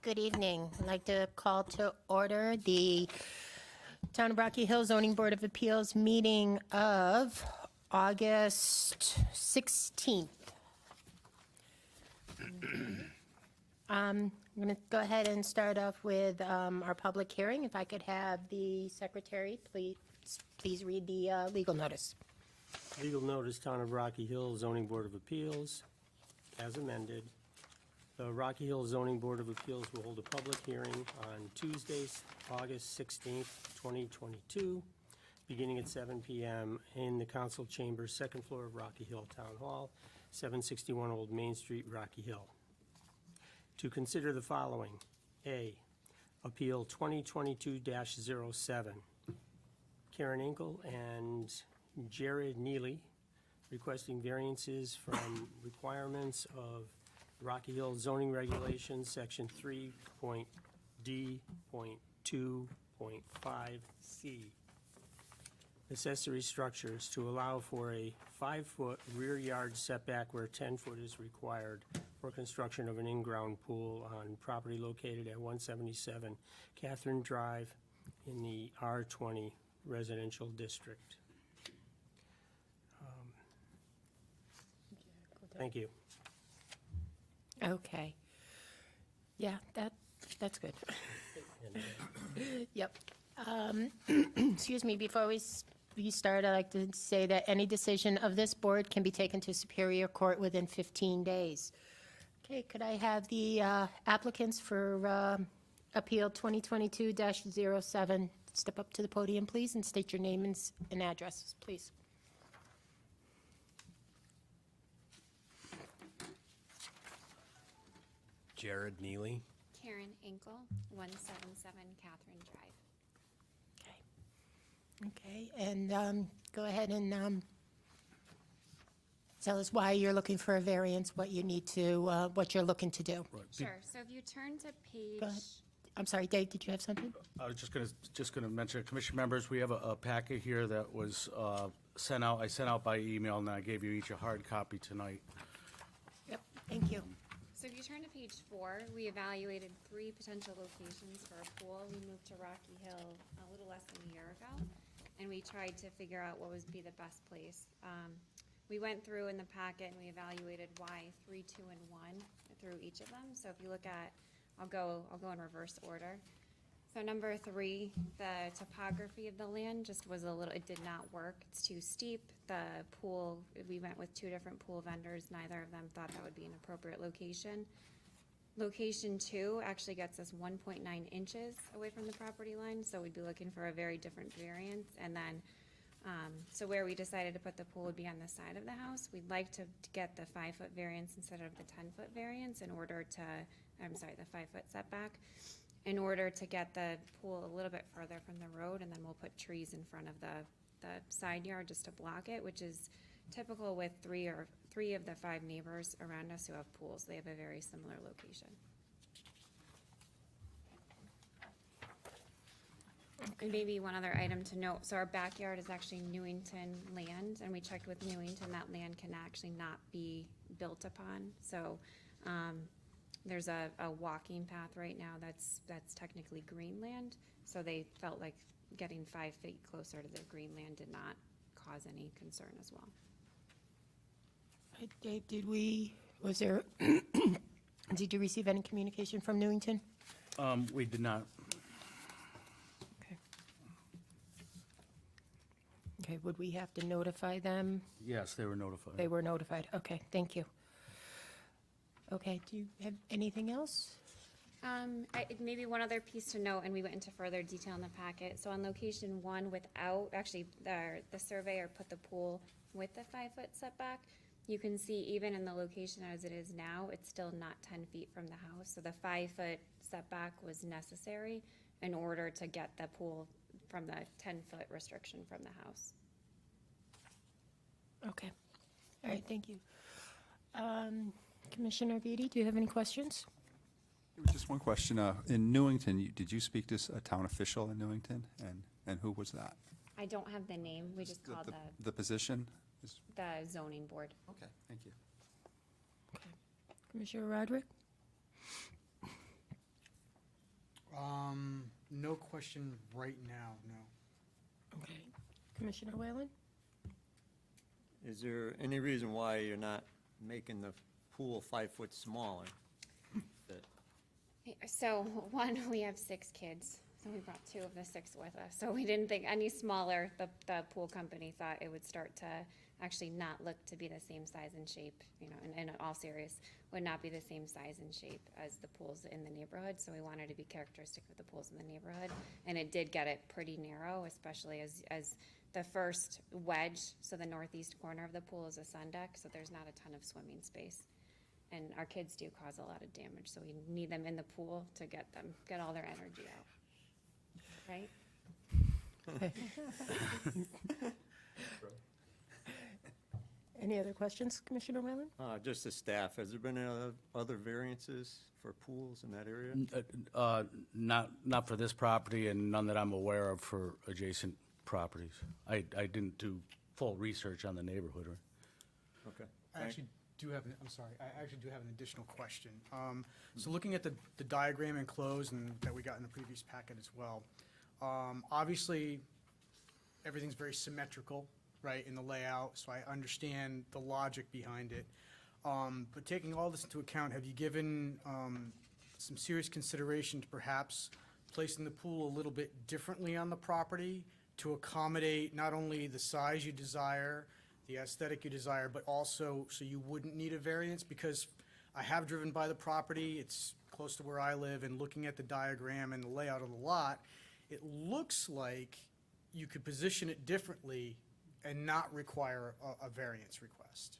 Good evening. I'd like to call to order the Town of Rocky Hill Zoning Board of Appeals meeting of August 16th. I'm going to go ahead and start off with our public hearing. If I could have the secretary, please read the legal notice. Legal notice, Town of Rocky Hill Zoning Board of Appeals, as amended. The Rocky Hill Zoning Board of Appeals will hold a public hearing on Tuesday, August 16th, 2022, beginning at 7 p.m. in the council chambers, second floor of Rocky Hill Town Hall, 761 Old Main Street, Rocky Hill. To consider the following: A, Appeal 2022-07. Karen Inkle and Jared Neely requesting variances from requirements of Rocky Hill zoning regulations, section 3.D.2.5C. Accessory structures to allow for a 5-foot rear yard setback where 10 foot is required for construction of an in-ground pool on property located at 177 Catherine Drive in the R20 residential district. Thank you. Okay. Yeah, that's good. Yep. Excuse me, before we start, I'd like to say that any decision of this board can be taken to Superior Court within 15 days. Okay, could I have the applicants for Appeal 2022-07 step up to the podium, please, and state your name and address, please. Jared Neely. Karen Inkle, 177 Catherine Drive. Okay, and go ahead and tell us why you're looking for a variance, what you need to, what you're looking to do. Sure, so if you turn to page, Go ahead. I'm sorry, Dave, did you have something? I was just gonna mention, commission members, we have a packet here that was sent out. I sent out by email, and I gave you each a hard copy tonight. Yep, thank you. so if you turn to page 4, we evaluated 3 potential locations for a pool. We moved to Rocky Hill a little less than a year ago, and we tried to figure out what would be the best place. We went through in the packet and we evaluated why 3, 2, and 1 through each of them. So if you look at, I'll go in reverse order. So number 3, the topography of the land just was a little, it did not work. It's too steep. The pool, we went with 2 different pool vendors. Neither of them thought that would be an appropriate location. Location 2 actually gets us 1.9 inches away from the property line, so we'd be looking for a very different variance. And then, so where we decided to put the pool would be on the side of the house. We'd like to get the 5-foot variance instead of the 10-foot variance in order to, I'm sorry, the 5-foot setback, in order to get the pool a little bit further from the road, and then we'll put trees in front of the side yard just to block it, which is typical with 3 of the 5 neighbors around us who have pools. They have a very similar location. And maybe one other item to note, so our backyard is actually Newington land, and we checked with Newington, that land can actually not be built upon. So there's a walking path right now that's technically green land, so they felt like getting 5 feet closer to the green land did not cause any concern as well. Dave, did you receive any communication from Newington? We did not. Okay. Okay, would we have to notify them? Yes, they were notified. They were notified, okay, thank you. Okay, do you have anything else? Maybe one other piece to note, and we went into further detail in the packet. So on location 1, without, actually, the surveyor put the pool with the 5-foot setback. You can see even in the location as it is now, it's still not 10 feet from the house. So the 5-foot setback was necessary in order to get the pool from the 10-foot restriction from the house. Okay, all right, thank you. Commissioner Beatty, do you have any questions? Just one question. In Newington, did you speak to a town official in Newington? And who was that? I don't have the name. We just called The position? the zoning board. Okay, thank you. Okay. Commissioner Roderick? No question right now, no. Okay. Commissioner Whalen? Is there any reason why you're not making the pool 5 foot smaller? That- So, one, we have 6 kids, so we brought 2 of the 6 with us. So we didn't think any smaller, the pool company thought it would start to actually not look to be the same size and shape, you know, in all serious, would not be the same size and shape as the pools in the neighborhood. So we wanted to be characteristic of the pools in the neighborhood. And it did get it pretty narrow, especially as the first wedge, so the northeast corner of the pool is a sun deck, so there's not a ton of swimming space. And our kids do cause a lot of damage, so we need them in the pool to get all their energy out. Right? Any other questions, Commissioner Whalen? Just the staff, has there been other variances for pools in that area? Not for this property and none that I'm aware of for adjacent properties. I didn't do full research on the neighborhood. Okay. I actually do have, I'm sorry, I actually do have an additional question. So looking at the diagram enclosed and that we got in the previous packet as well, obviously, everything's very symmetrical, right, in the layout, so I understand the logic behind it. But taking all this into account, have you given some serious consideration to perhaps placing the pool a little bit differently on the property to accommodate not only the size you desire, the aesthetic you desire, but also so you wouldn't need a variance? Because I have driven by the property, it's close to where I live, and looking at the diagram and the layout of the lot, it looks like you could position it differently and not require a variance request.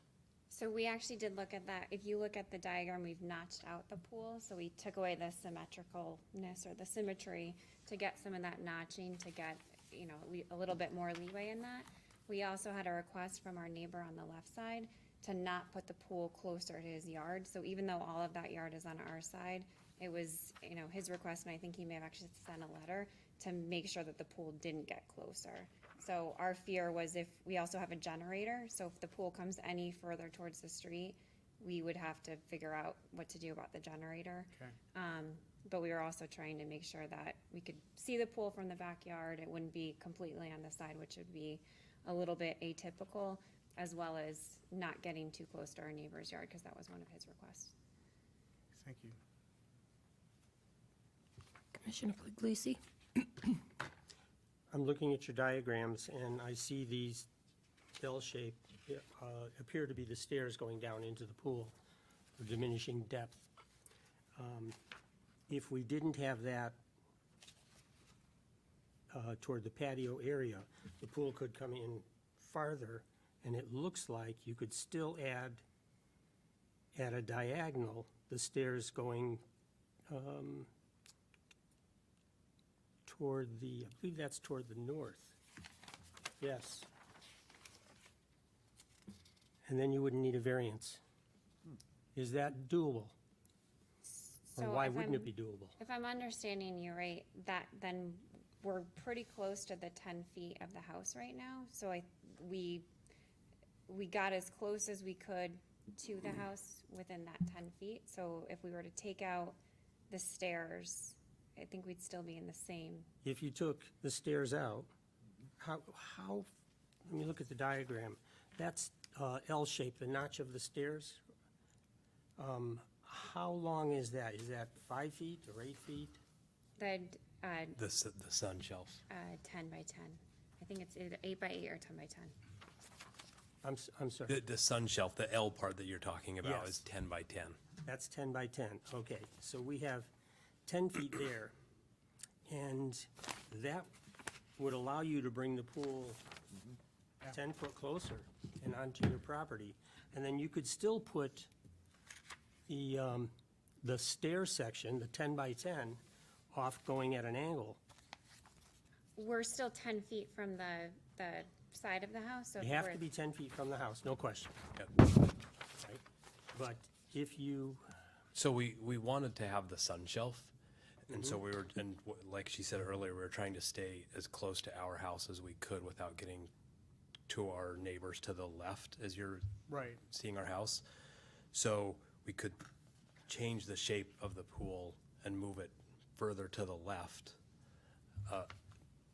So we actually did look at that. If you look at the diagram, we've notched out the pool, so we took away the symmetricalness or the symmetry to get some of that notching, to get, you know, a little bit more leeway in that. We also had a request from our neighbor on the left side to not put the pool closer to his yard. So even though all of that yard is on our side, it was, you know, his request, and I think he may have actually sent a letter to make sure that the pool didn't get closer. So our fear was, if we also have a generator, so if the pool comes any further towards the street, we would have to figure out what to do about the generator. Okay. But we were also trying to make sure that we could see the pool from the backyard. It wouldn't be completely on the side, which would be a little bit atypical, as well as not getting too close to our neighbor's yard, because that was one of his requests. Thank you. Commissioner Puglisi? I'm looking at your diagrams, and I see these L-shaped appear to be the stairs going down into the pool, or diminishing depth. If we didn't have that toward the patio area, the pool could come in farther, and it looks like you could still add at a diagonal the stairs going toward the, I believe that's toward the north. Yes. And then you wouldn't need a variance. Is that doable? Or So why if wouldn't I'm- it be doable? If I'm understanding you right, that then we're pretty close to the 10 feet of the house right now. So we got as close as we could to the house within that 10 feet. So if we were to take out the stairs, I think we'd still be in the same. If you took the stairs out, how, let me look at the diagram. That's L-shaped, the notch of the stairs. How long is that? Is that 5 feet or 8 feet? The The sun shelves. 10 by 10. I think it's either 8 by 8 or 10 by 10. I'm sorry. The sun shelf, the L part that you're talking about Yes. is 10 by 10. That's 10 by 10, okay. So we have 10 feet there, and that would allow you to bring the pool 10 foot closer and onto your property. And then you could still put the stair section, the 10 by 10, off going at an angle. We're still 10 feet from the side of the house. So You if have we're- to be 10 feet from the house, no question, Yep. right? But if you, So we wanted to have the sun shelf, and so we were, and like she said earlier, we were trying to stay as close to our house as we could without getting to our neighbors to the left as you're Right. seeing our house. So we could change the shape of the pool and move it further to the left,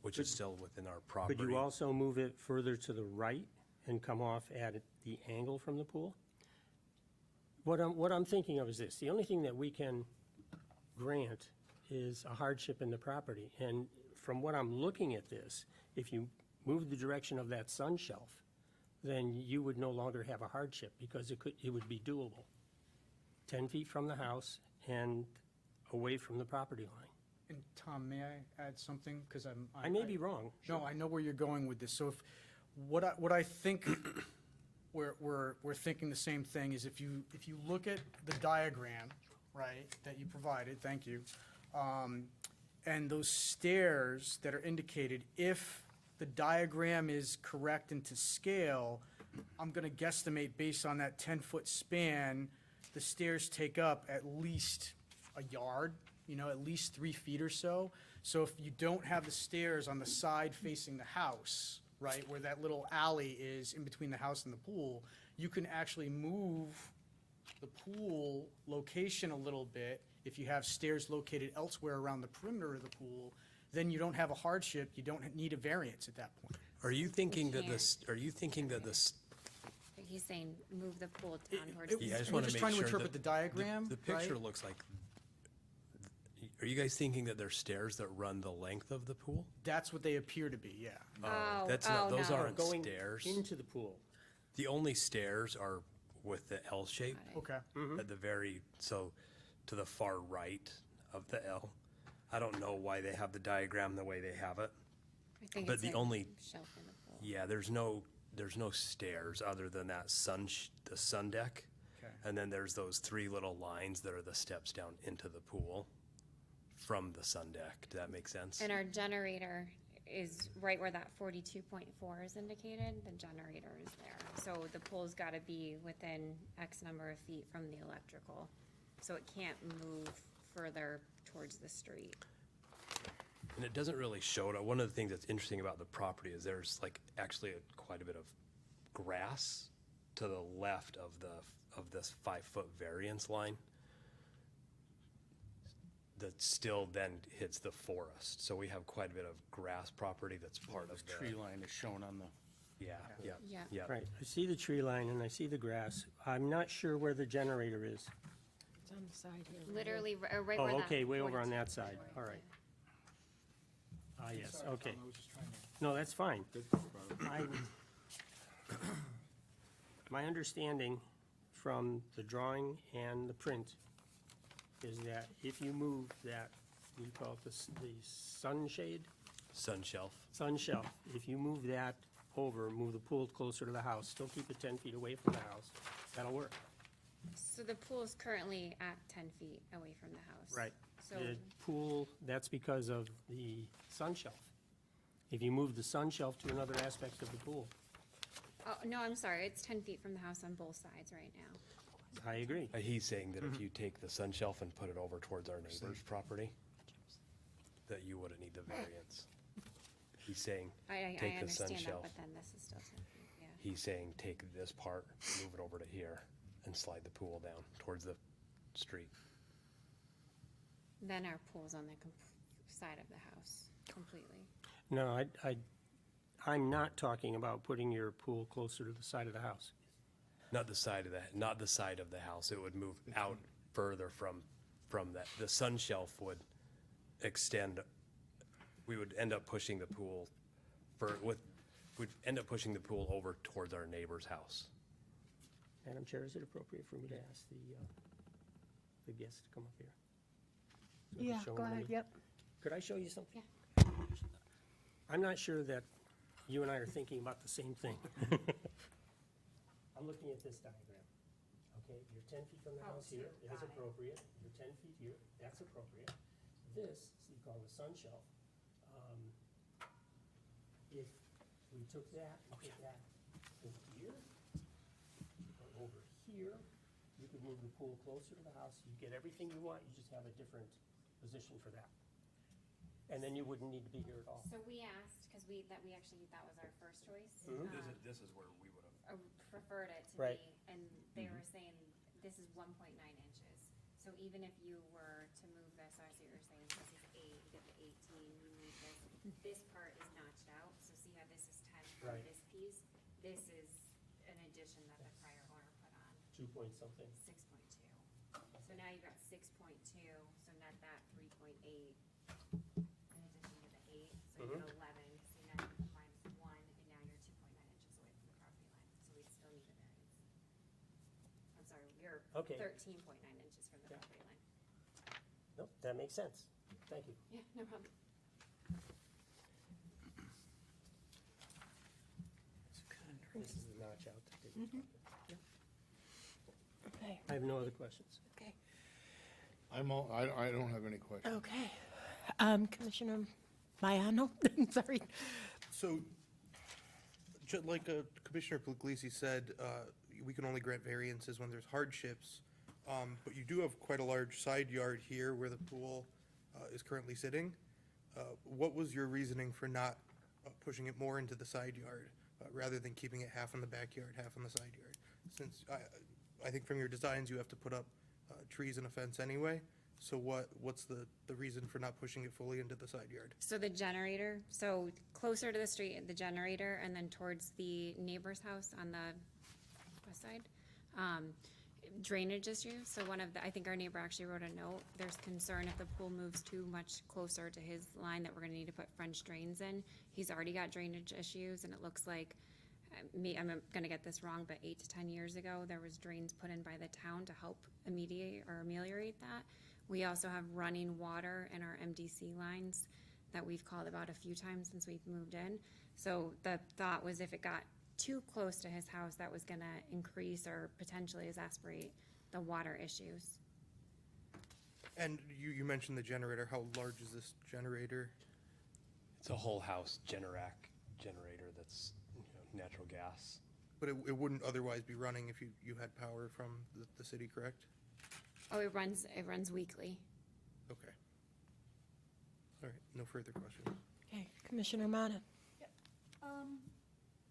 which is still within our property. Could you also move it further to the right and come off at the angle from the pool? What I'm thinking of is this, the only thing that we can grant is a hardship in the property. And from what I'm looking at this, if you move the direction of that sun shelf, then you would no longer have a hardship because it would be doable. 10 feet from the house and away from the property line. And Tom, may I add something? Because I may be wrong. No, I know where you're going with this. So if, what I think, we're thinking the same thing, is if you look at the diagram, right, that you provided, thank you, and those stairs that are indicated, if the diagram is correct and to scale, I'm gonna guesstimate based on that 10-foot span, the stairs take up at least a yard, at least 3 feet or so. So if you don't have the stairs on the side facing the house, right, where that little alley is in between the house and the pool, you can actually move the pool location a little bit. If you have stairs located elsewhere around the perimeter of the pool, then you don't have a hardship, you don't need a variance at that point. Are you thinking that can't. this, He's saying move the pool down towards. yeah, I just We're want to just make trying to sure interpret that the diagram, the picture right? looks like, are you guys thinking that there's stairs that run the length of the pool? That's what they appear to be, yeah. Oh, That's not, those no. aren't Going stairs. into the pool. The only stairs are with the L shape Okay. at the very, so to the far right of the L. I don't know why they have the diagram the way they have it. I think but it's the a only- shelf in the pool. Yeah, there's no stairs other than that the sun deck. Okay. And then there's those 3 little lines that are the steps down into the pool from the sun deck. Does that make sense? And our generator is right where that 42.4 is indicated, the generator is there. So the pool's gotta be within X number of feet from the electrical, so it can't move further towards the street. And it doesn't really show it. One of the things that's interesting about the property is there's like actually quite a bit of grass to the left of this 5-foot variance line that still then hits the forest. So we have quite a bit of grass property that's part of This the. tree line is shown on the, Yeah, yeah, Yeah. yeah. Right, I see the tree line and I see the grass. I'm not sure where the generator is. It's on the side here. Literally, right where Oh, that. okay, way over on 42 that side, all right. Ah, yes, Sorry, okay. Tom, I was just trying to. No, that's fine. My understanding from the drawing and the print is that if you move that, you call it the sunshade, Sun shelf. sun shelf, if you move that over, move the pool closer to the house, still keep it 10 feet away from the house, that'll work. So the pool is currently at 10 feet away from the house. Right. So, The pool, that's because of the sun shelf. If you move the sun shelf to another aspect of the pool, oh, no, I'm sorry, it's 10 feet from the house on both sides right now. I agree. He's saying that if you take the sun shelf and put it over towards our neighbor's property, that you wouldn't need the variance. He's saying, I take the sun understand that, shelf. but then this is still 10 feet, yeah. He's saying, take this part, move it over to here, and slide the pool down towards the street. Then our pool's on the side of the house completely. No, I'm not talking about putting your pool closer to the side of the house. Not the side of the house. It would move out further from that. The sun shelf would extend. We would end up pushing the pool we'd end up pushing the pool over towards our neighbor's house. Madam Chair, is it appropriate for me to ask the guests to come up here? So I can Yeah, show go them what I ahead, mean? yep. Could I show you something? Yeah. I'm not sure that you and I are thinking about the same thing. I'm looking at this diagram. Okay, you're 10 feet from the house here, that's appropriate. You're 10 feet here, that's appropriate. This, you call the sun shelf. If we took that and put that in here, or over here, you could move the pool closer to the house. You get everything you want, you just have a different position for that. And then you wouldn't need to be here at all. So we asked, because that was our first choice. This is where we would have. Preferred it to Right. be, and they were saying this is 1.9 inches. So even if you were to move this, I see what you're saying, this is 8, you get the 18, you move this part is notched out, so see how this is 10 for Right. this piece? This is an addition that the prior owner put on, 2 point something. 6.2. So now you've got 6.2, so net that 3.8 in addition to the 8, so you get 11, so now you minus 1, and now you're 2.9 inches away from the property line, so we'd still need a variance. I'm sorry, you're Okay. 13.9 inches from the Yeah. property line. Nope, that makes sense. Thank you. Yeah, no problem. This is the notch out that they were talking about. Okay, I have no other questions. okay, I don't have any questions. okay. Commissioner Maiano, sorry. So, like Commissioner Puglisi said, we can only grant variances when there's hardships. But you do have quite a large side yard here where the pool is currently sitting. What was your reasoning for not pushing it more into the side yard, rather than keeping it half in the backyard, half in the side yard? Since I think from your designs, you have to put up trees and a fence anyway. So what's the reason for not pushing it fully into the side yard? So the generator, so closer to the street, the generator, and then towards the neighbor's house on the west side, drainage issues. So I think our neighbor actually wrote a note. There's concern if the pool moves too much closer to his line that we're gonna need to put French drains in. He's already got drainage issues, and it looks like, I'm gonna get this wrong, but 8 to 10 years ago, there was drains put in by the town to help ameliorate that. We also have running water in our MDC lines that we've called about a few times since we've moved in. So the thought was if it got too close to his house, that was gonna increase or potentially exasperate the water issues. And you mentioned the generator. How large is this generator? It's a whole house generator that's, natural gas. But it wouldn't otherwise be running if you had power from the city, correct? Oh, it runs weekly. Okay. All right, no further questions. Okay, Commissioner Mata.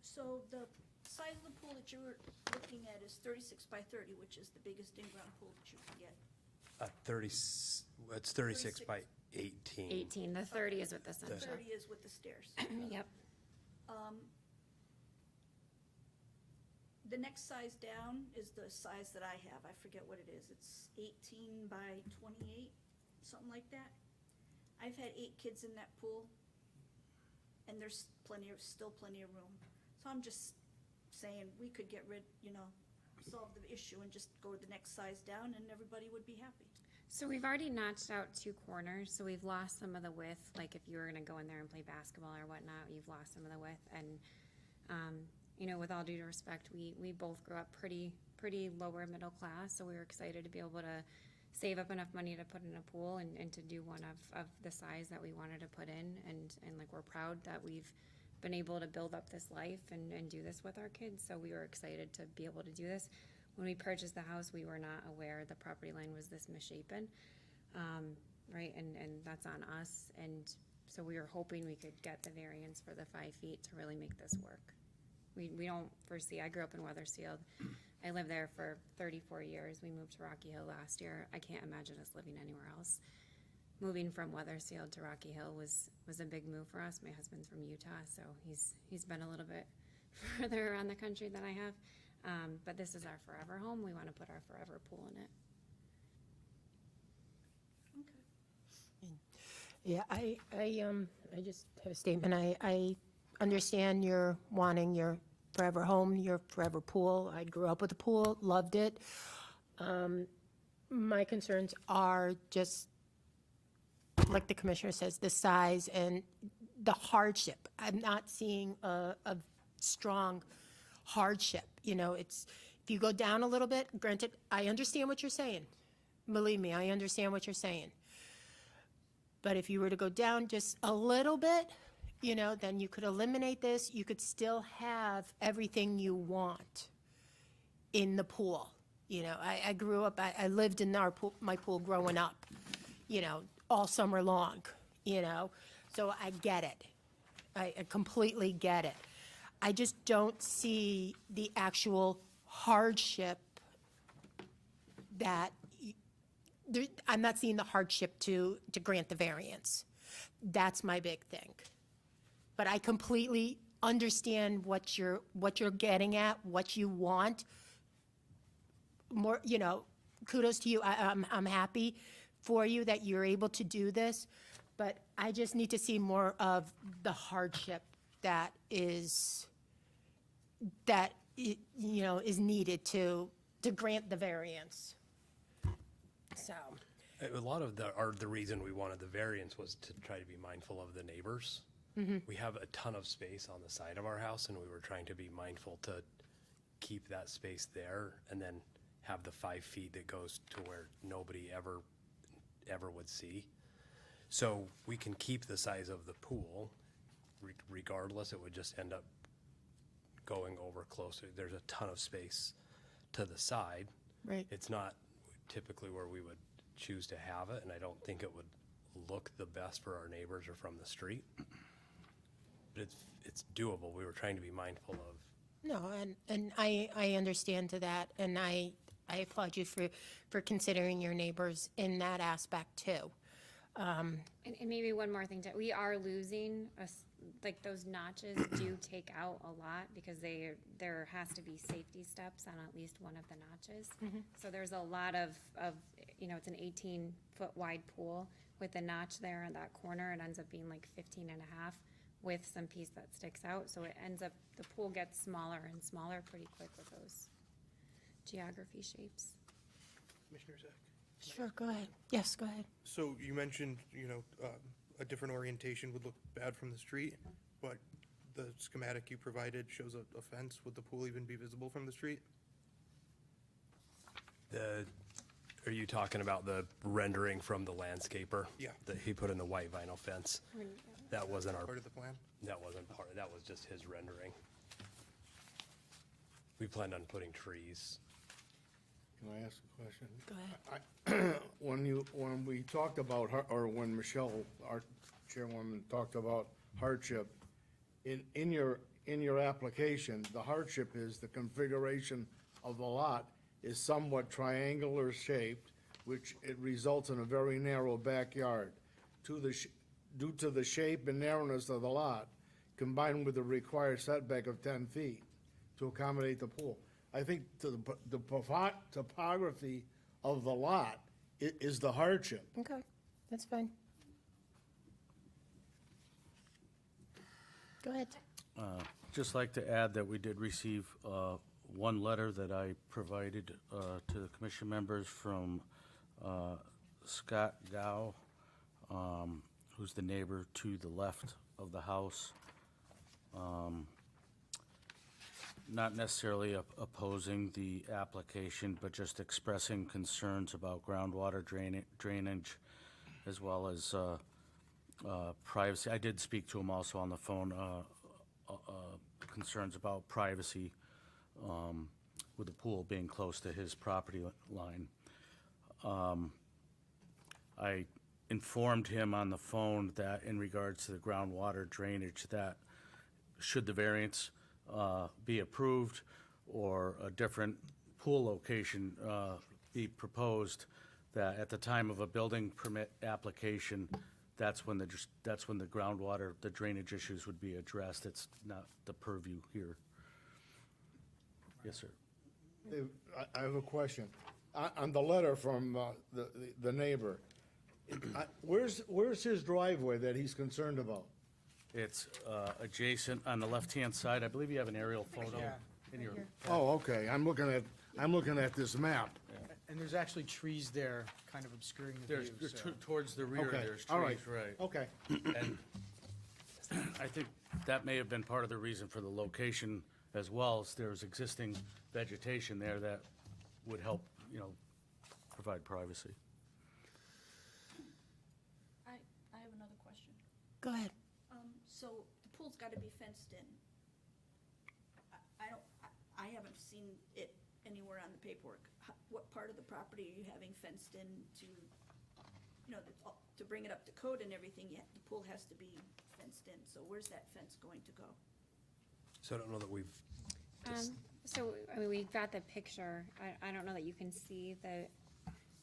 So the size of the pool that you were looking at is 36 by 30, which is the biggest in-ground pool that you can get. It's 36 by 18. 18, the 30 is with the sun. 30 is with the stairs. Yep. The next size down is the size that I have. I forget what it is. It's 18 by 28, something like that. I've had 8 kids in that pool, and there's still plenty of room. So I'm just saying, we could get rid, solve the issue and just go to the next size down, and everybody would be happy. So we've already notched out 2 corners, so we've lost some of the width. Like if you were gonna go in there and play basketball or whatnot, you've lost some of the width. And, with all due respect, we both grew up pretty lower middle class, so we were excited to be able to save up enough money to put in a pool and to do one of the size that we wanted to put in. And like, we're proud that we've been able to build up this life and do this with our kids, so we were excited to be able to do this. When we purchased the house, we were not aware the property line was this misshapen, right, and that's on us, and so we were hoping we could get the variance for the 5 feet to really make this work. We don't foresee, I grew up in Weathersfield, I lived there for 34 years, we moved to Rocky Hill last year, I can't imagine us living anywhere else. Moving from Weathersfield to Rocky Hill was a big move for us. My husband's from Utah, so he's been a little bit further around the country than I have. But this is our forever home. We want to put our forever pool in it. Okay. Yeah, I just have a statement. I understand you're wanting your forever home, your forever pool. I grew up with a pool, loved it. My concerns are just, like the commissioner says, the size and the hardship. I'm not seeing a strong hardship. It's, if you go down a little bit, granted, I understand what you're saying. Believe me, I understand what you're saying. But if you were to go down just a little bit, then you could eliminate this. You could still have everything you want in the pool. I grew up, I lived in my pool growing up, all summer long, so I get it. I completely get it. I just don't see the actual hardship that I'm not seeing the hardship to grant the variance. That's my big thing. But I completely understand what you're getting at, what you want. More, kudos to you. I'm happy for you that you're able to do this, but I just need to see more of the hardship that is needed to grant the variance. So, A lot of the reason we wanted the variance was to try to be mindful of the neighbors. We have a ton of space on the side of our house, and we were trying to be mindful to keep that space there, and then have the 5 feet that goes to where nobody ever would see. So we can keep the size of the pool, regardless, it would just end up going over closer. There's a ton of space to the side. right. It's not typically where we would choose to have it, and I don't think it would look the best for our neighbors or from the street. But it's doable. We were trying to be mindful of. No, and I understand to that, and I applaud you for considering your neighbors in that aspect too. And maybe one more thing, we are losing, like those notches do take out a lot because there has to be safety steps on at least one of the notches. So there's a lot of, it's an 18-foot wide pool with a notch there in that corner. It ends up being like 15 and a half with some piece that sticks out. So it ends up, the pool gets smaller and smaller pretty quick with those geography shapes. Commissioner Zach? Sure, go ahead. Yes, go ahead. So you mentioned, a different orientation would look bad from the street, but the schematic you provided shows a fence. Would the pool even be visible from the street? Are you talking about the rendering from the landscaper? Yeah. That he put in the white vinyl fence? That wasn't Part of the plan? that was just his rendering. We planned on putting trees. Can I ask a question? Go ahead. When we talked about, or when Michelle, our chairwoman, talked about hardship, in your application, the hardship is the configuration of the lot is somewhat triangular shaped, which it results in a very narrow backyard. Due to the shape and narrowness of the lot, combined with the required setback of 10 feet to accommodate the pool. I think the topography of the lot is the hardship. Okay, that's fine. Go ahead. Just like to add that we did receive one letter that I provided to the commission members from Scott Gow, who's the neighbor to the left of the house. Not necessarily opposing the application, but just expressing concerns about groundwater drainage, as well as privacy. I did speak to him also on the phone, concerns about privacy with the pool being close to his property line. I informed him on the phone that in regards to the groundwater drainage, that should the variance be approved or a different pool location be proposed, that at the time of a building permit application, that's when the groundwater, the drainage issues would be addressed. It's not the purview here. Yes, sir. I have a question. On the letter from the neighbor, where's his driveway that he's concerned about? It's adjacent on the left-hand side. I believe you have an aerial photo Yeah. in your. Oh, okay, I'm looking at this map. And there's actually trees there kind of obscuring the There's, view, so. towards the rear, Okay, there's all right. trees, right. Okay. And I think that may have been part of the reason for the location as well, as there's existing vegetation there that would help, provide privacy. I have another question. Go ahead. So the pool's gotta be fenced in. I haven't seen it anywhere on the paperwork. What part of the property are you having fenced in to bring it up to code and everything, the pool has to be fenced in, so where's that fence going to go? So I don't know that we've. So, we've got the picture. I don't know that you can see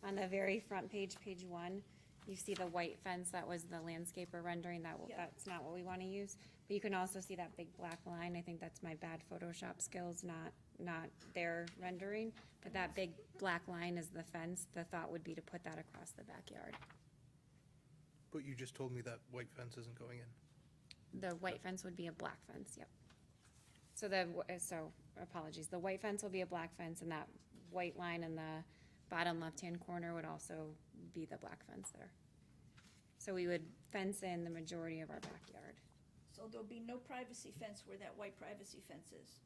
On the very front page, page 1, you see the white fence, that was the landscaper rendering, that's not what we want to use. But you can also see that big black line, I think that's my bad Photoshop skills, not their rendering. But that big black line is the fence, the thought would be to put that across the backyard. But you just told me that white fence isn't going in. The white fence would be a black fence, yep. So apologies, the white fence will be a black fence, and that white line in the bottom left-hand corner would also be the black fence there. So we would fence in the majority of our backyard. So there'll be no privacy fence where that white privacy fence is.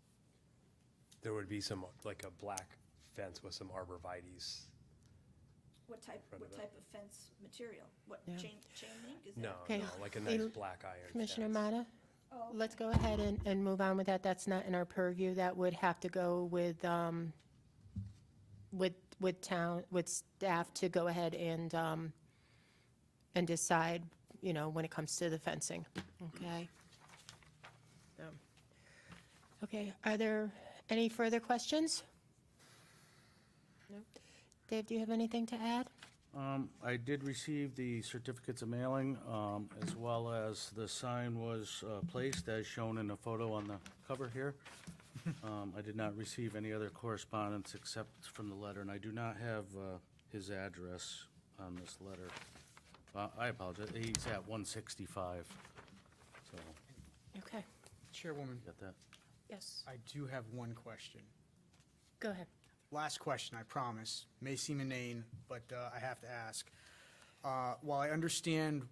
There would be some, like a black fence with some arborvitae's. What type of fence material? What, Yeah. chain link, is that? No, Okay. no, like a nice El- black iron Commissioner fence. Mata, Oh, let's go ahead and move on with that. That's not in our purview. That would have to go with staff to go ahead and decide, you know, when it comes to the fencing, okay? So, okay, are there any further questions? No. Dave, do you have anything to add? I did receive the certificates of mailing, as well as the sign was placed as shown in the photo on the cover here. I did not receive any other correspondence except from the letter, and I do not have his address on this letter. I apologize, he's at 165, so, Okay, Chairwoman, got that? yes, I do have one question. go ahead. Last question, I promise. May seem inane, but I have to ask. While I understand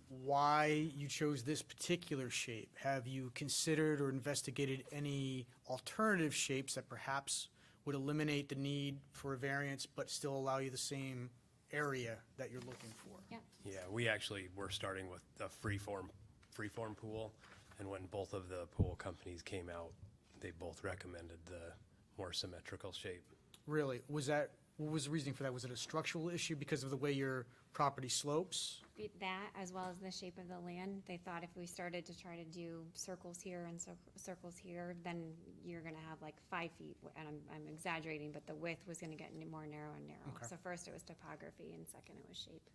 why you chose this particular shape, have you considered or investigated any alternative shapes that perhaps would eliminate the need for a variance but still allow you the same area that you're looking for? Yep. Yeah, we actually were starting with a freeform pool, and when both of the pool companies came out, they both recommended the more symmetrical shape. Really? What was the reasoning for that? Was it a structural issue because of the way your property slopes? That, as well as the shape of the land, they thought if we started to try to do circles here and circles here, then you're gonna have like 5 feet, and I'm exaggerating, but the width was gonna get more narrow and narrow. Okay. So first it was topography, and second it was shape.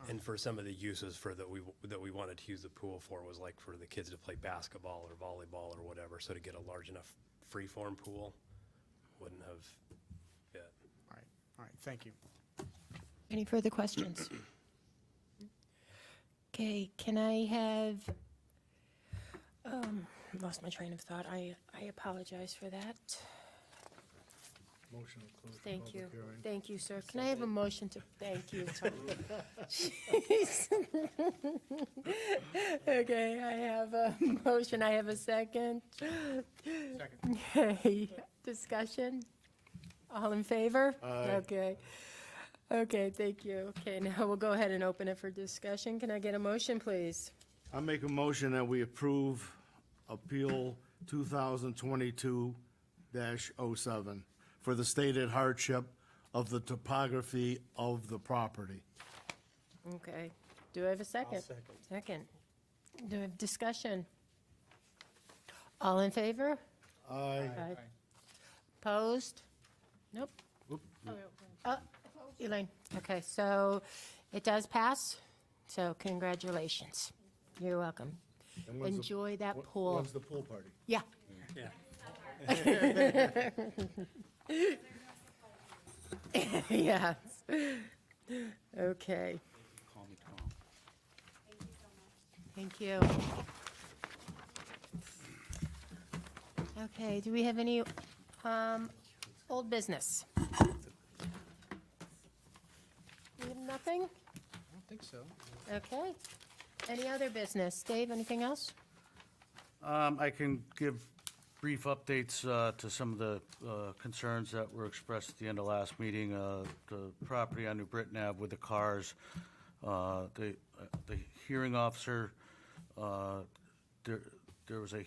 And for some of the uses that we wanted to use the pool for was like for the kids to play basketball or volleyball or whatever, so to get a large enough freeform pool wouldn't have fit. All right, thank you. Any further questions? Okay, can I have, lost my train of thought. I apologize for that. Motion to close the Thank public you. hearing. Thank you, sir. Can I have a motion to, thank you, Tony. Jeez. Okay, I have a motion. I have a second. Second. Okay, discussion? All in favor? Aye. Okay. Okay, thank you. Okay, now we'll go ahead and open it for discussion. Can I get a motion, please? I make a motion that we approve Appeal 2022-07 for the stated hardship of the topography of the property. Okay. Do I have a second? second. Second. Do I have discussion? All in favor? Aye. Aye. Opposed? Nope. Elaine, okay, so it does pass, so congratulations. You're welcome. And when's the- Enjoy that pool. When's the pool party? Yeah. Yeah. Yes. Okay, Call me tomorrow. thank you. Okay, do we have any old business? We have nothing? I don't think so. Okay. Any other business? Dave, anything else? I can give brief updates to some of the concerns that were expressed at the end of last meeting. The property on New Britain Ave with the cars, the hearing officer, there was a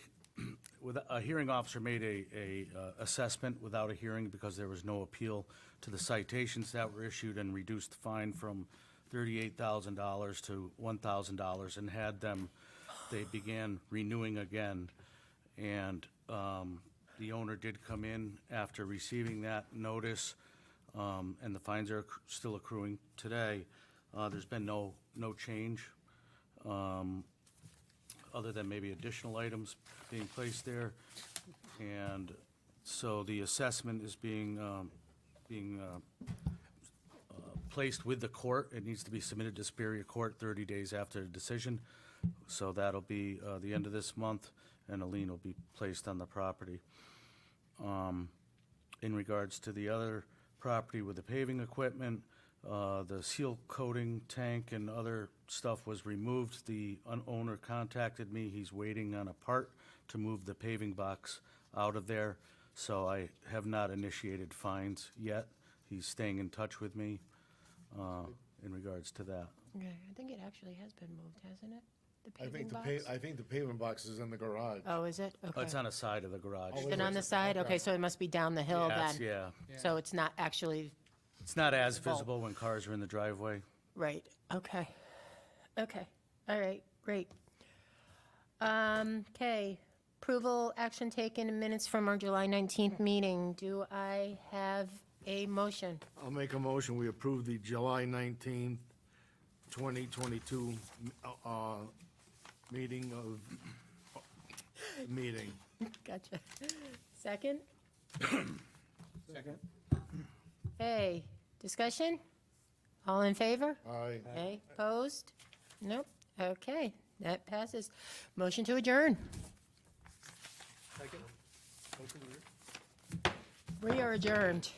hearing officer made a assessment without a hearing because there was no appeal to the citations that were issued, and reduced the fine from $38,000 to $1,000, and they began renewing again. And the owner did come in after receiving that notice. and the fines are still accruing today. There's been no change, other than maybe additional items being placed there. And so the assessment is being placed with the court. It needs to be submitted to Superior Court 30 days after the decision. So that'll be the end of this month, and a lien will be placed on the property. In regards to the other property with the paving equipment, the seal coating tank and other stuff was removed. The owner contacted me. He's waiting on a part to move the paving box out of there. So I have not initiated fines yet. He's staying in touch with me in regards to that. Okay, I think it actually has been moved, hasn't it? The I paving think box? I think the pavement box is in the garage. Oh, is it? Oh, Okay. it's on the side of the garage. Oh, Been on the side? Okay, so it must be down the hill Yes, then. yeah. So it's not actually, It's not as visible when cars are in the driveway. right, okay. Okay, all right, great. Okay, approval, action taken, in minutes from our July 19th meeting. Do I have a motion? I'll make a motion, we approve the July 19th, 2022 meeting. Gotcha. Second? Second. Hey, discussion? All in favor? Aye. Okay, opposed? Nope, okay, that passes. Motion to adjourn. We are adjourned.